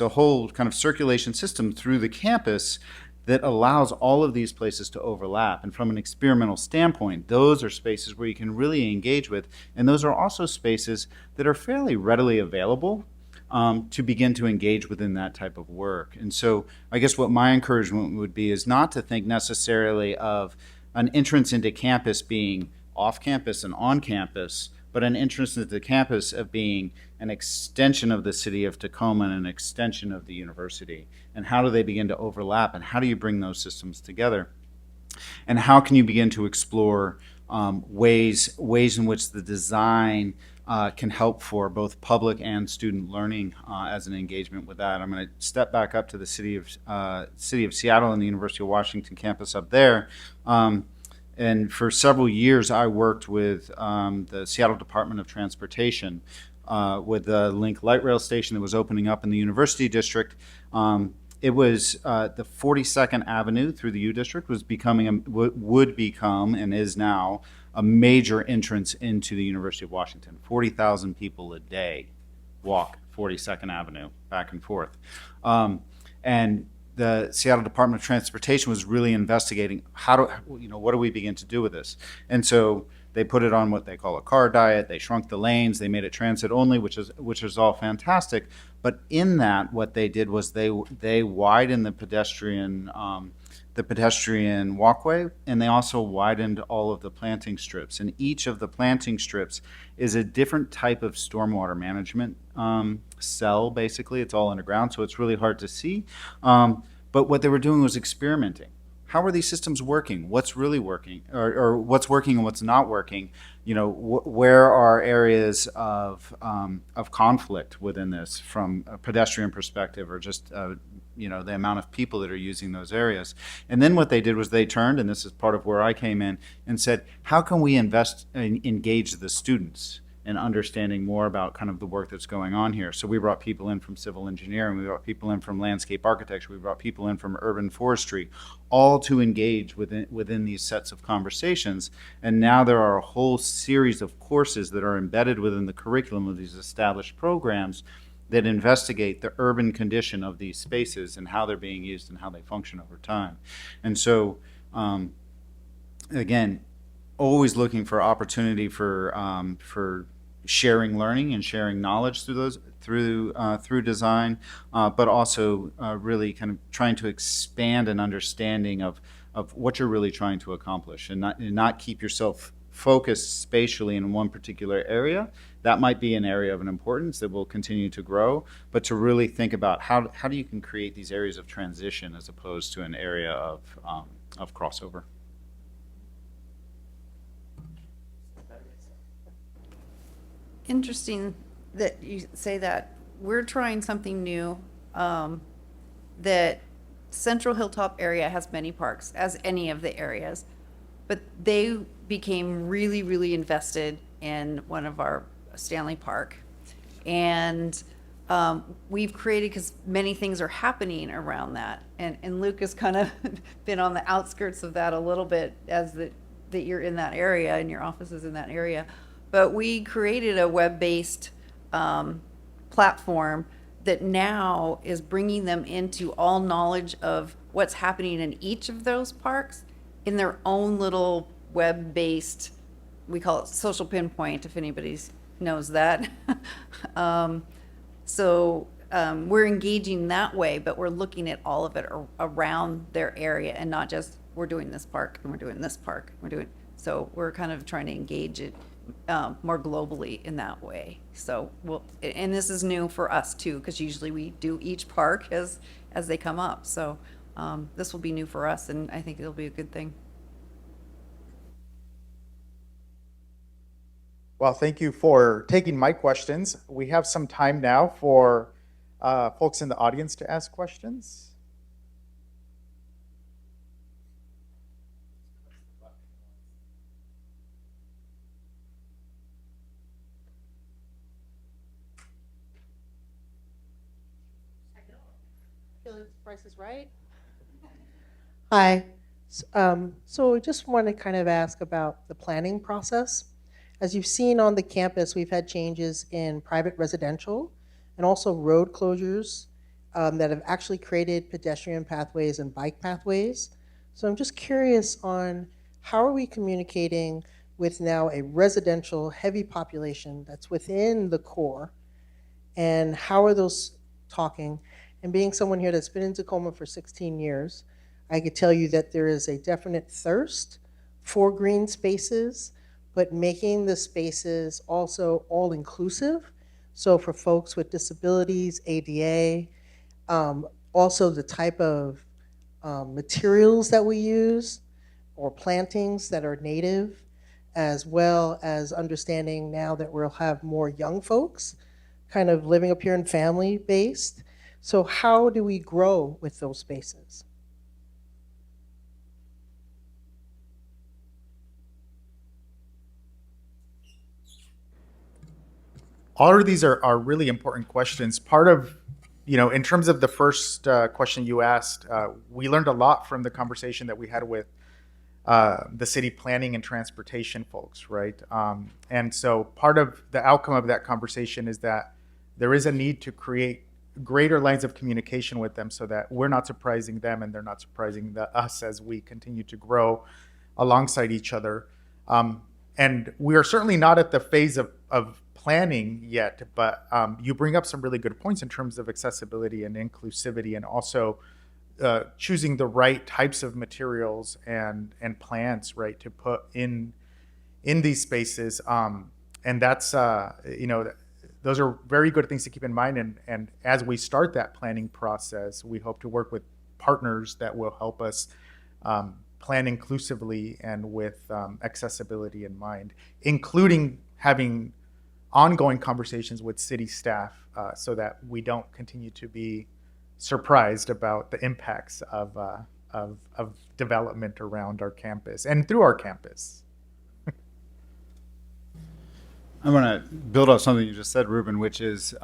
a whole kind of circulation system through the campus that allows all of these places to overlap. And from an experimental standpoint, those are spaces where you can really engage with, and those are also spaces that are fairly readily available to begin to engage within that type of work. And so I guess what my encouragement would be is not to think necessarily of an entrance into campus being off campus and on campus, but an entrance into the campus of being an extension of the city of Tacoma and an extension of the university. And how do they begin to overlap, and how do you bring those systems together? And how can you begin to explore ways in which the design can help for both public and student learning as an engagement with that? I'm going to step back up to the city of Seattle and the University of Washington campus up there. And for several years, I worked with the Seattle Department of Transportation with the Link Light Rail station that was opening up in the University District. It was the 42nd Avenue through the U District would become and is now a major entrance into the University of Washington. 40,000 people a day walk 42nd Avenue back and forth. And the Seattle Department of Transportation was really investigating what do we begin to do with this? And so they put it on what they call a car diet. They shrunk the lanes. They made it transit only, which is all fantastic. But in that, what they did was they widened the pedestrian walkway, and they also widened all of the planting strips. And each of the planting strips is a different type of stormwater management cell. Basically, it's all underground, so it's really hard to see. But what they were doing was experimenting. How are these systems working? What's really working, or what's working and what's not working? Where are areas of conflict within this, from a pedestrian perspective, or just the amount of people that are using those areas? And then what they did was they turned, and this is part of where I came in, and said, how can we engage the students in understanding more about kind of the work that's going on here? So we brought people in from civil engineering, we brought people in from landscape architecture, we brought people in from urban forestry, all to engage within these sets of conversations. And now there are a whole series of courses that are embedded within the curriculum of these established programs that investigate the urban condition of these spaces and how they're being used and how they function over time. And so, again, always looking for opportunity for sharing learning and sharing knowledge through design, but also really kind of trying to expand an understanding of what you're really trying to accomplish, and not keep yourself focused spatially in one particular area, that might be an area of an importance that will continue to grow. But to really think about how do you can create these areas of transition as opposed to an area of crossover. Interesting that you say that. We're trying something new. That Central Hilltop area has many parks, as any of the areas, but they became really, really invested in one of our Stanley Park, and we've created, because many things are happening around that, and Luke has kind of been on the outskirts of that a little bit, as that you're in that area and your office is in that area. But we created a web-based platform that now is bringing them into all knowledge of what's happening in each of those parks in their own little web-based, we call it social pinpoint, if anybody knows that. We're engaging that way, but we're looking at all of it around their area, and not just we're doing this park and we're doing this park. So we're kind of trying to engage it more globally in that way. So and this is new for us too, because usually we do each park as they come up. So this will be new for us, and I think it'll be a good thing. Well, thank you for taking my questions. We have some time now for folks in the audience to ask questions. Price is Right. Hi. So I just want to kind of ask about the planning process. As you've seen on the campus, we've had changes in private residential and also road closures that have actually created pedestrian pathways and bike pathways. So I'm just curious on how are we communicating with now a residential heavy population that's within the core, and how are those talking? And being someone here that's been in Tacoma for 16 years, I could tell you that there is a definite thirst for green spaces, but making the spaces also all-inclusive. So for folks with disabilities, ADA, also the type of materials that we use or plantings that are native, as well as understanding now that we'll have more young folks kind of living up here and family-based. So how do we grow with those spaces? All of these are really important questions. Part of, in terms of the first question you asked, we learned a lot from the conversation that we had with the city planning and transportation folks, right? And so part of the outcome of that conversation is that there is a need to create greater lines of communication with them so that we're not surprising them and they're not surprising us as we continue to grow alongside each other. And we are certainly not at the phase of planning yet, but you bring up some really good points in terms of accessibility and inclusivity, and also choosing the right types of materials and plants, right, to put in these spaces. And that's, those are very good things to keep in mind. And as we start that planning process, we hope to work with partners that will help us plan inclusively and with accessibility in mind, including having ongoing conversations with city staff so that we don't continue to be surprised about the impacts of development around our campus and through our campus. I want to build off something you just said, Ruben, which is,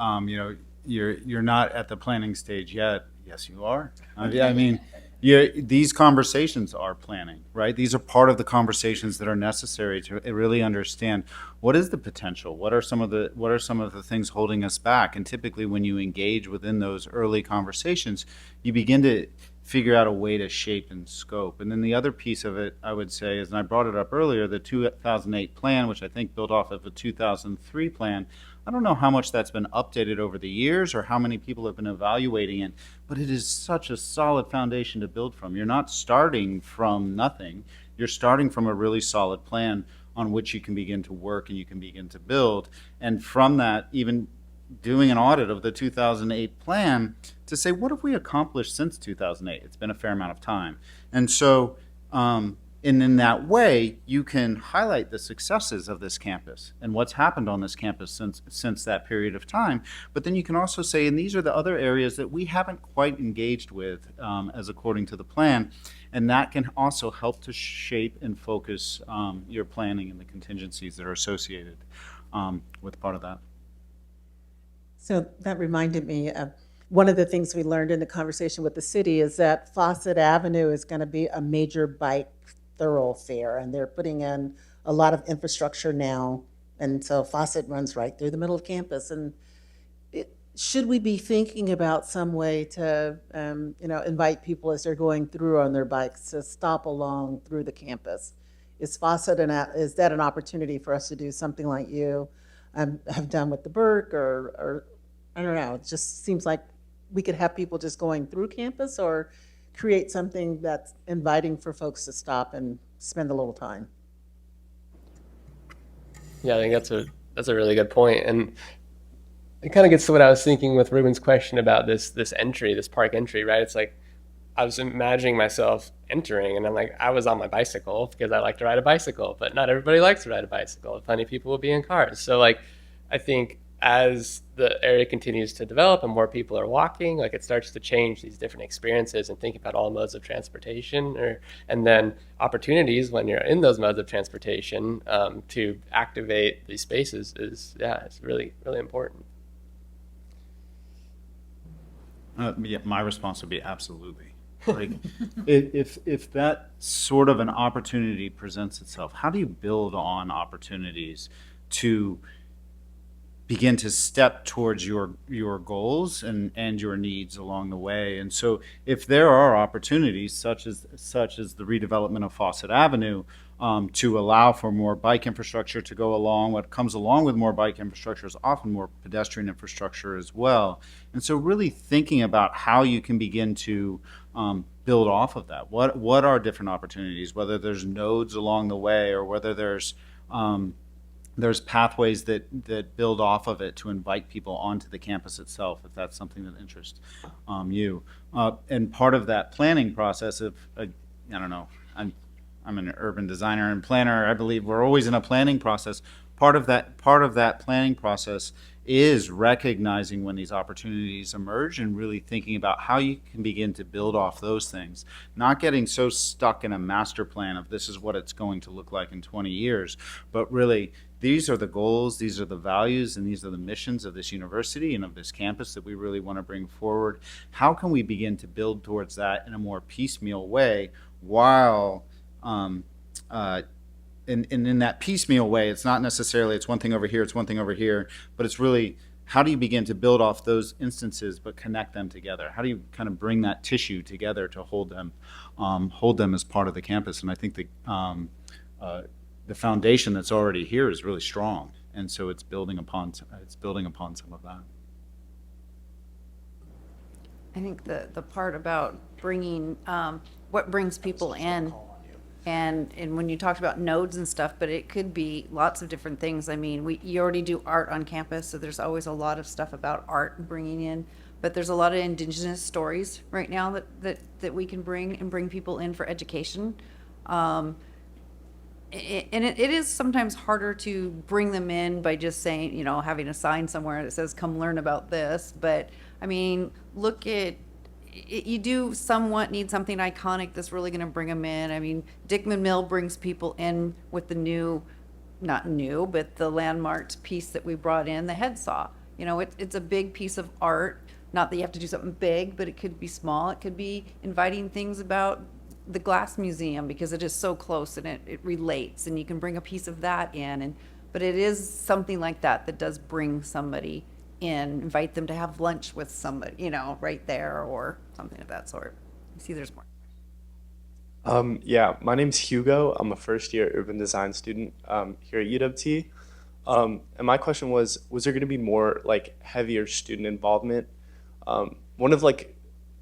you're not at the planning stage yet. Yes, you are. I mean, these conversations are planning, right? These are part of the conversations that are necessary to really understand what is the potential, what are some of the things holding us back. And typically, when you engage within those early conversations, you begin to figure out a way to shape and scope. And then the other piece of it, I would say, is, and I brought it up earlier, the 2008 plan, which I think built off of a 2003 plan. I don't know how much that's been updated over the years or how many people have been evaluating it, but it is such a solid foundation to build from. You're not starting from nothing. You're starting from a really solid plan on which you can begin to work and you can begin to build. And from that, even doing an audit of the 2008 plan to say, what have we accomplished since 2008? It's been a fair amount of time. And so, and in that way, you can highlight the successes of this campus and what's happened on this campus since that period of time. But then you can also say, and these are the other areas that we haven't quite engaged with as according to the plan. And that can also help to shape and focus your planning and the contingencies that are associated with part of that. So that reminded me of one of the things we learned in the conversation with the city is that Fawcett Avenue is going to be a major bike thoroughfare, and they're putting in a lot of infrastructure now. And so Fawcett runs right through the middle of campus. And should we be thinking about some way to, invite people as they're going through on their bikes to stop along through the campus? Is Fawcett is that an opportunity for us to do something like you have done with the Burke, or I don't know? It just seems like we could have people just going through campus, or create something that's inviting for folks to stop and spend a little time. Yeah, I think that's a really good point, and it kind of gets to what I was thinking with Ruben's question about this entry, this park entry, right? It's like I was imagining myself entering, and I'm like, I was on my bicycle because I like to ride a bicycle, but not everybody likes to ride a bicycle. Plenty of people will be in cars. So like, I think as the area continues to develop and more people are walking, like it starts to change these different experiences and think about all modes of transportation, and then opportunities when you're in those modes of transportation to activate these spaces is, it's really, really important. Yeah, my response would be absolutely. Like, if that sort of an opportunity presents itself, how do you build on opportunities to begin to step towards your goals and your needs along the way? And so if there are opportunities such as the redevelopment of Fawcett Avenue to allow for more bike infrastructure to go along, what comes along with more bike infrastructure is often more pedestrian infrastructure as well. And so really thinking about how you can begin to build off of that. What are different opportunities, whether there's nodes along the way or whether there's pathways that build off of it to invite people onto the campus itself, if that's something that interests you. And part of that planning process of, I don't know, I'm an urban designer and planner. I believe we're always in a planning process. Part of that planning process is recognizing when these opportunities emerge and really thinking about how you can begin to build off those things, not getting so stuck in a master plan of this is what it's going to look like in 20 years, but really these are the goals, these are the values, and these are the missions of this university and of this campus that we really want to bring forward. How can we begin to build towards that in a more piecemeal way while and in that piecemeal way, it's not necessarily it's one thing over here, it's one thing over here, but it's really how do you begin to build off those instances but connect them together? How do you kind of bring that tissue together to hold them as part of the campus? And I think the foundation that's already here is really strong, and so it's building upon some of that. I think the part about bringing what brings people in, and when you talked about nodes and stuff, but it could be lots of different things. I mean, you already do art on campus, so there's always a lot of stuff about art and bringing in. But there's a lot of indigenous stories right now that we can bring people in for education. And it is sometimes harder to bring them in by just saying, having a sign somewhere that says, come learn about this. But I mean, look at, you do somewhat need something iconic that's really going to bring them in. I mean, Dickman Mill brings people in with the not new, but the landmarked piece that we brought in, the head saw. It's a big piece of art. Not that you have to do something big, but it could be small. It could be inviting things about the Glass Museum because it is so close and it relates, and you can bring a piece of that in. But it is something like that does bring somebody in, invite them to have lunch with somebody, right there or something of that sort. You see there's more. Yeah, my name's Hugo. I'm a first-year urban design student here at UWT. And my question was there going to be more heavier student involvement? One of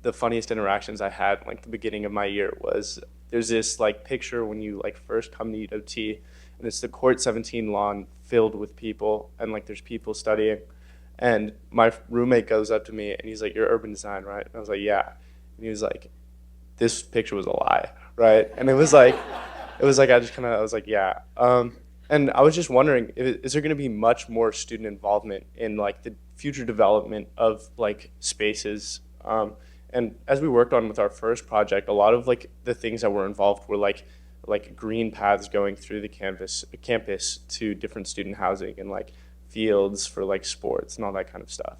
the funniest interactions I had the beginning of my year was there's this picture when you first come to UWT, and it's the Court 17 lawn filled with people, and like there's people studying. And my roommate goes up to me and he's like, "You're urban design, right?" And I was like, "Yeah." And he was like, "This picture was a lie, right?" And it was like I was like, "Yeah." And I was just wondering, is there going to be much more student involvement in like the future development of like spaces? And as we worked on with our first project, a lot of like the things that were involved were like green paths going through the campus to different student housing and like fields for like sports and all that kind of stuff.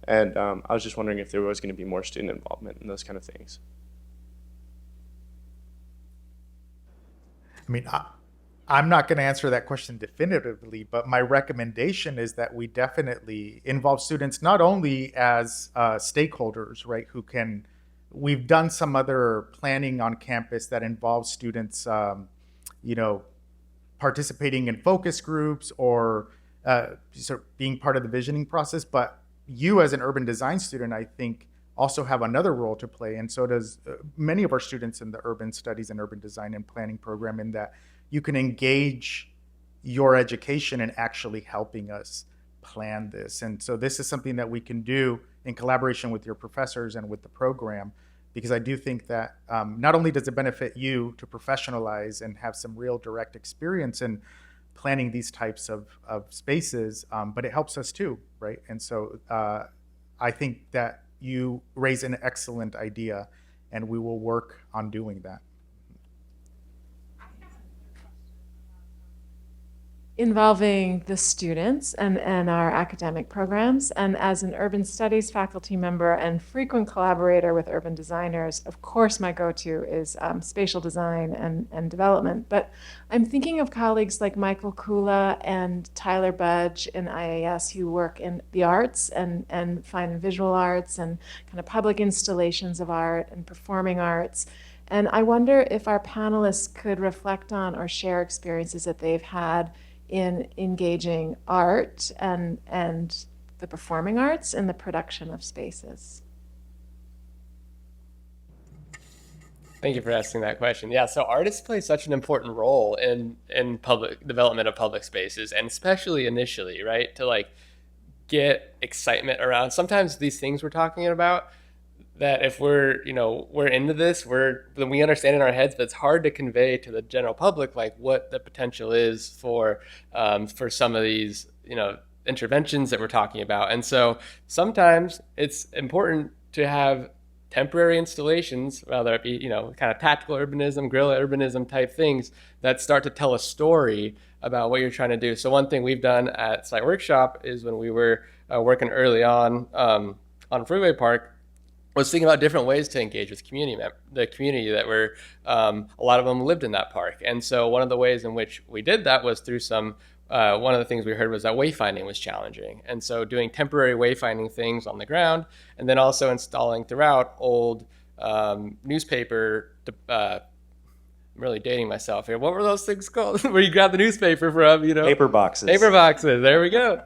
And I was just wondering if there was going to be more student involvement in those kind of things. I mean, I'm not going to answer that question definitively, but my recommendation is that we definitely involve students not only as stakeholders, right, we've done some other planning on campus that involves students, participating in focus groups or sort of being part of the visioning process. But you as an urban design student, I think, also have another role to play, and so does many of our students in the urban studies and urban design and planning program, in that you can engage your education in actually helping us plan this. And so this is something that we can do in collaboration with your professors and with the program, because I do think that not only does it benefit you to professionalize and have some real direct experience in planning these types of spaces, but it helps us too, right? And so I think that you raise an excellent idea, and we will work on doing that. Involving the students and our academic programs. And as an urban studies faculty member and frequent collaborator with urban designers, of course my go-to is spatial design and development. But I'm thinking of colleagues like Michael Kula and Tyler Budge in IAS who work in the arts and fine and visual arts and kind of public installations of art and performing arts. And I wonder if our panelists could reflect on or share experiences that they've had in engaging art and the performing arts in the production of spaces. Thank you for asking that question. Yeah, so artists play such an important role in public development of public spaces, and especially initially, right? To like get excitement around sometimes these things we're talking about, that if we're into this, then we understand in our heads, but it's hard to convey to the general public like what the potential is for some of these interventions that we're talking about. And so sometimes it's important to have temporary installations, whether it be kind of tactical urbanism, guerrilla urbanism type things that start to tell a story about what you're trying to do. So one thing we've done at Site Workshop is when we were working early on Freeway Park, was thinking about different ways to engage with the community that were, a lot of them lived in that park. And so one of the ways in which we did that was through one of the things we heard was that wayfinding was challenging. And so doing temporary wayfinding things on the ground, and then also installing throughout old newspaper, I'm really dating myself here. What were those things called? Where you grab the newspaper from, Paper boxes. Paper boxes, there we go.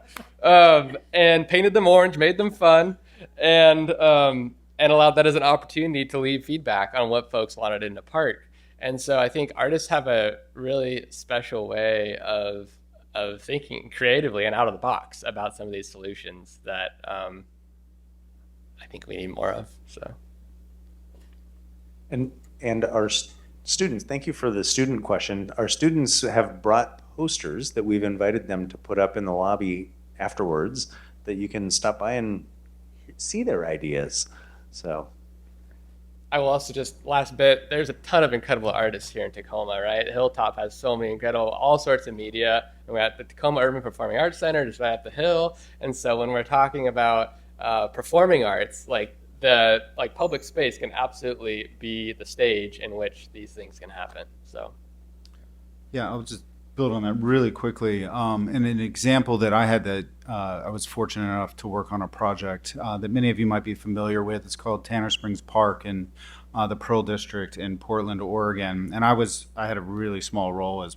And painted them orange, made them fun, and allowed that as an opportunity to leave feedback on what folks wanted in the park. And so I think artists have a really special way of thinking creatively and out of the box about some of these solutions that I think we need more of. So, and our students, thank you for the student question. Our students have brought posters that we've invited them to put up in the lobby afterwards, that you can stop by and see their ideas. So I will also just, last bit, there's a ton of incredible artists here in Tacoma, right? Hilltop has so many incredible, all sorts of media. And we're at the Tacoma Urban Performing Arts Center, just right up the hill. And so when we're talking about performing arts, public space can absolutely be the stage in which these things can happen. So, Yeah, I'll just build on that really quickly. And an example that I had that I was fortunate enough to work on a project that many of you might be familiar with. It's called Tanner Springs Park in the Pearl District in Portland, Oregon. And I had a really small role as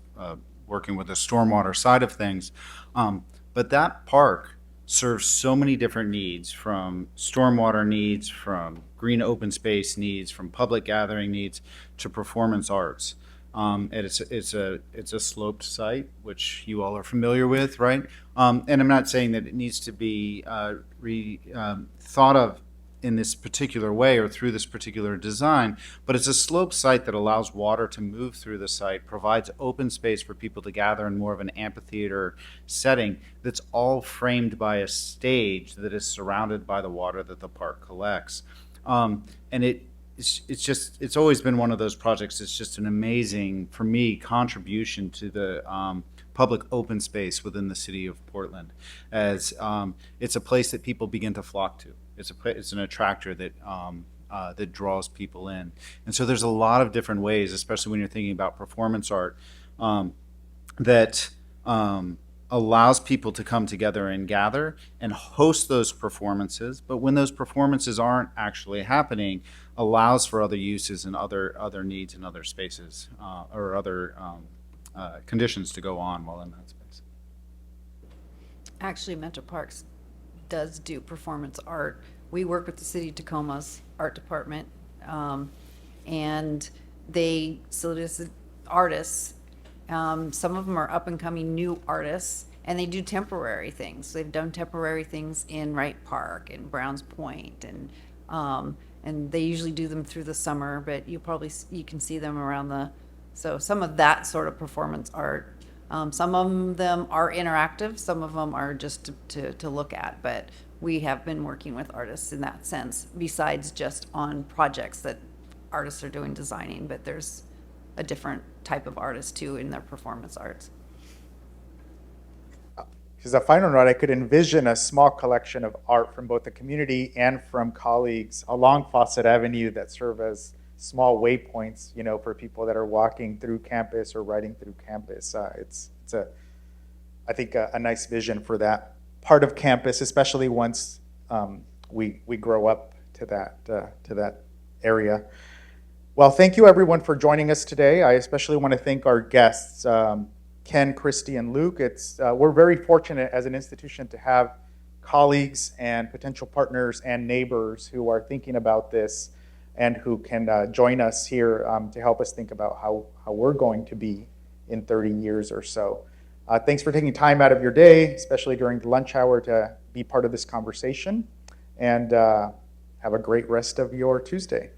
working with the stormwater side of things. But that park serves so many different needs, from stormwater needs, from green open space needs, from public gathering needs, to performance arts. And it's a sloped site, which you all are familiar with, right? And I'm not saying that it needs to be thought of in this particular way or through this particular design, but it's a sloped site that allows water to move through the site, provides open space for people to gather in more of an amphitheater setting that's all framed by a stage that is surrounded by the water that the park collects. And it's always been one of those projects. It's just an amazing, for me, contribution to the public open space within the city of Portland, as it's a place that people begin to flock to. It's an attractor that draws people in, and so there's a lot of different ways, especially when you're thinking about performance art, that allows people to come together and gather and host those performances. But when those performances aren't actually happening, allows for other uses and other needs in other spaces or other conditions to go on while in that space. Actually, Metro Parks does do performance art. We work with the city of Tacoma's art department, and they solicit artists. Some of them are up and coming new artists, and they do temporary things. They've done temporary things in Wright Park and Browns Point, and they usually do them through the summer. But you can see them around so some of that sort of performance art. Some of them are interactive, some of them are just to look at, but we have been working with artists in that sense, besides just on projects that artists are doing designing, but there's a different type of artist too in their performance arts. As a final note, I could envision a small collection of art from both the community and from colleagues along Fawcett Avenue that serve as small waypoints, for people that are walking through campus or riding through campus. It's I think a nice vision for that part of campus, especially once we grow up to that area. Well, thank you everyone for joining us today. I especially want to thank our guests, Ken, Christy, and Luke. We're very fortunate as an institution to have colleagues and potential partners and neighbors who are thinking about this and who can join us here to help us think about how we're going to be in 30 years or so. Thanks for taking time out of your day, especially during the lunch hour, to be part of this conversation. And have a great rest of your Tuesday.